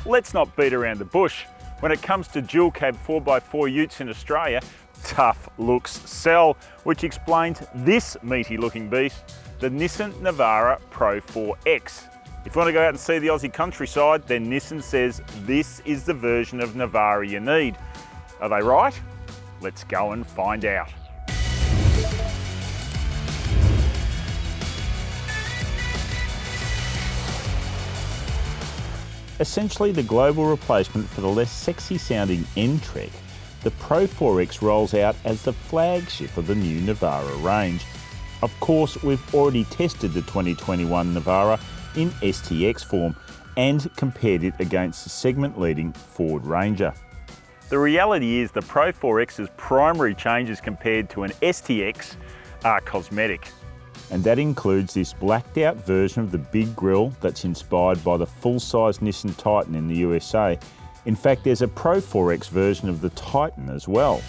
let's not beat around the bush. When it comes to dual cab 4x4 utes in Australia, tough looks sell, which explains this meaty looking beast, the Nissan Navara PRO-4X. If you want to go out and see the Aussie countryside, then Nissan says this is the version of Navara you need. Are they right? Let's go and find out. Essentially the global replacement for the less sexy sounding N-Trek, the Pro-4X rolls out as the flagship of the new Navara range. Of course, we've already tested the 2021 Navara in ST-X form and compared it against the segment-leading Ford Ranger. The reality is the Pro-4X's primary changes compared to an ST-X are cosmetic. And that includes this blacked out version of the big grille that's inspired by the full-size Nissan Titan in the USA. In fact, there's a Pro-4X version of the Titan as well.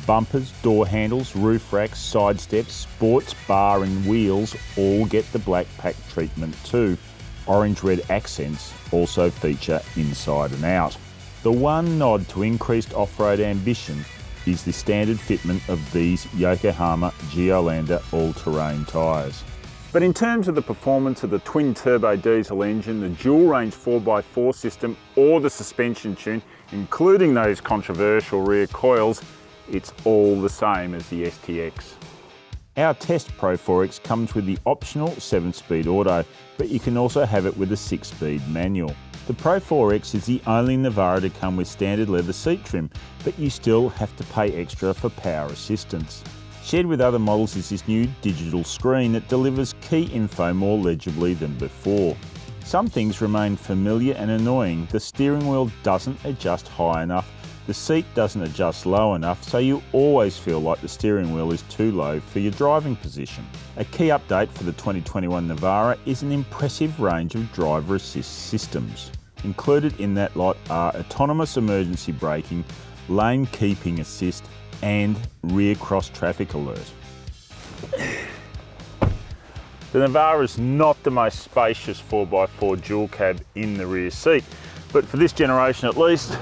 Bumpers, door handles, roof racks, side steps, sports bar and wheels all get the black pack treatment too. Orange-red accents also feature inside and out. The one nod to increased off-road ambition is the standard fitment of these Yokohama Geolandar all-terrain tyres. But in terms of the performance of the twin-turbo diesel engine, the dual-range 4x4 system or the suspension tune, including those controversial rear coils, it's all the same as the ST-X. Our test Pro-4X comes with the optional 7-speed auto, but you can also have it with a 6-speed manual. The Pro-4X is the only Navara to come with standard leather seat trim, but you still have to pay extra for power assistance. Shared with other models is this new digital screen that delivers key info more legibly than before. Some things remain familiar and annoying. The steering wheel doesn't adjust high enough, the seat doesn't adjust low enough, so you always feel like the steering wheel is too low for your driving position. A key update for the 2021 Navara is an impressive range of driver assist systems. Included in that lot are autonomous emergency braking, lane keeping assist, and rear cross traffic alert. The Navara is not the most spacious 4x4 dual cab in the rear seat, but for this generation at least,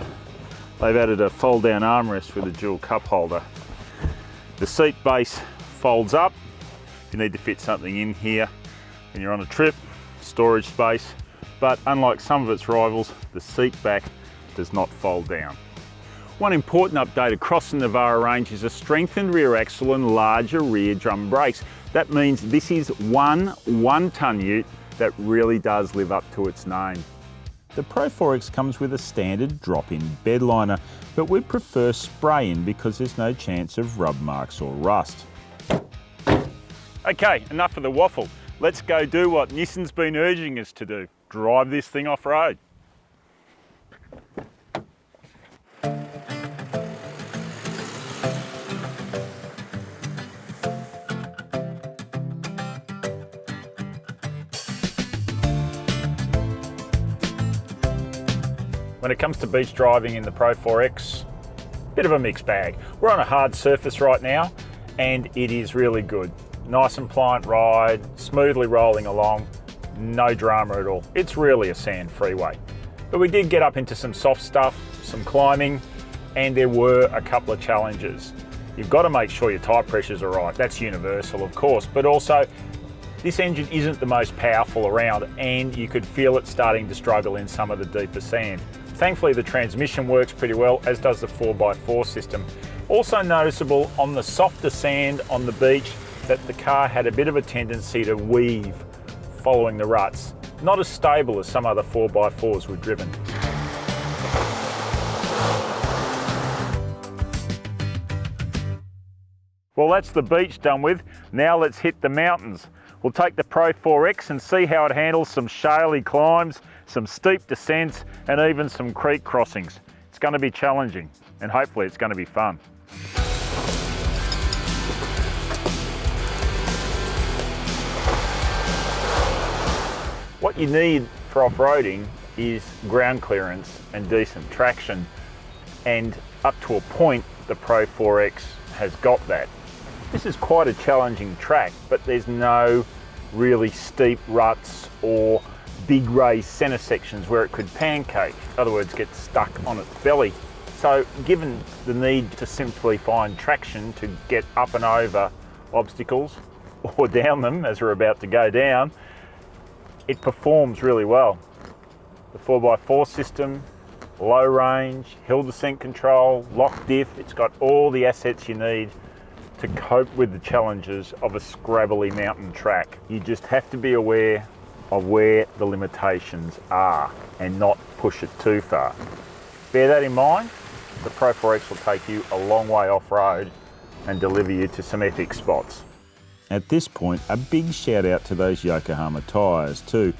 they've added a fold down armrest with a dual cup holder. The seat base folds up if you need to fit something in here when you're on a trip, storage space, but unlike some of its rivals, the seat back does not fold down. One important update across the Navara range is a strengthened rear axle and larger rear drum brakes. That means this is one 1-ton ute that really does live up to its name. The Pro-4X comes with a standard drop-in bed liner, but we prefer spray-in because there's no chance of rub marks or rust. Okay, enough of the waffle. Let's go do what Nissan's been urging us to do. Drive this thing off-road. When it comes to beach driving in the Pro-4X, bit of a mixed bag. We're on a hard surface right now and it is really good. Nice and pliant ride, smoothly rolling along, no drama at all. It's really a sand freeway. But we did get up into some soft stuff, some climbing, and there were a couple of challenges. You've got to make sure your tyre pressures are right. That's universal, of course, but also this engine isn't the most powerful around and you could feel it starting to struggle in some of the deeper sand. Thankfully, the transmission works pretty well, as does the 4x4 system. Also noticeable on the softer sand on the beach that the car had a bit of a tendency to weave following the ruts. Not as stable as some other 4x4s we've driven. Well, that's the beach done with. Now let's hit the mountains. We'll take the Pro-4X and see how it handles some shaly climbs, some steep descents, and even some creek crossings. It's going to be challenging, and hopefully it's going to be fun. What you need for off-roading is ground clearance and decent traction, and up to a point the Pro-4X has got that. This is quite a challenging track, but there's no really steep ruts or big raised centre sections where it could pancake, in other words, get stuck on its belly. So given the need to simply find traction to get up and over obstacles or down them as we're about to go down, it performs really well. The 4x4 system, low range, hill descent control, lock diff, it's got all the assets you need to cope with the challenges of a scrabbly mountain track. You just have to be aware of where the limitations are and not push it too far. Bear that in mind. The Pro-4X will take you a long way off-road and deliver you to some epic spots. At this point, a big shout out to those Yokohama tyres too.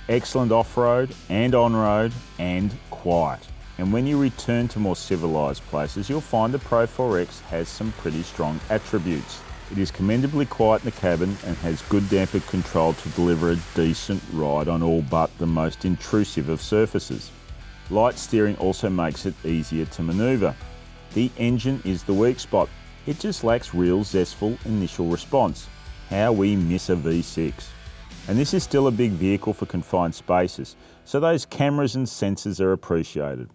Excellent off-road and on-road and quiet. And when you return to more civilised places, you'll find the Pro-4X has some pretty strong attributes. It is commendably quiet in the cabin and has good damper control to deliver a decent ride on all but the most intrusive of surfaces. Light steering also makes it easier to manoeuvre. The engine is the weak spot. It just lacks real zestful initial response. How we miss a V6. And this is still a big vehicle for confined spaces, so those cameras and sensors are appreciated.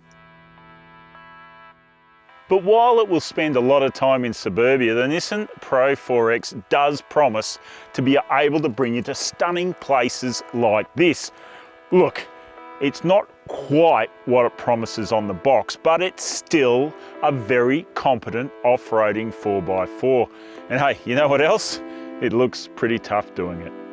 But while it will spend a lot of time in suburbia, the Nissan Pro-4X does promise to be able to bring you to stunning places like this. Look, it's not quite what it promises on the box, but it's still a very competent off-roading 4x4. And hey, you know what else? It looks pretty tough doing it.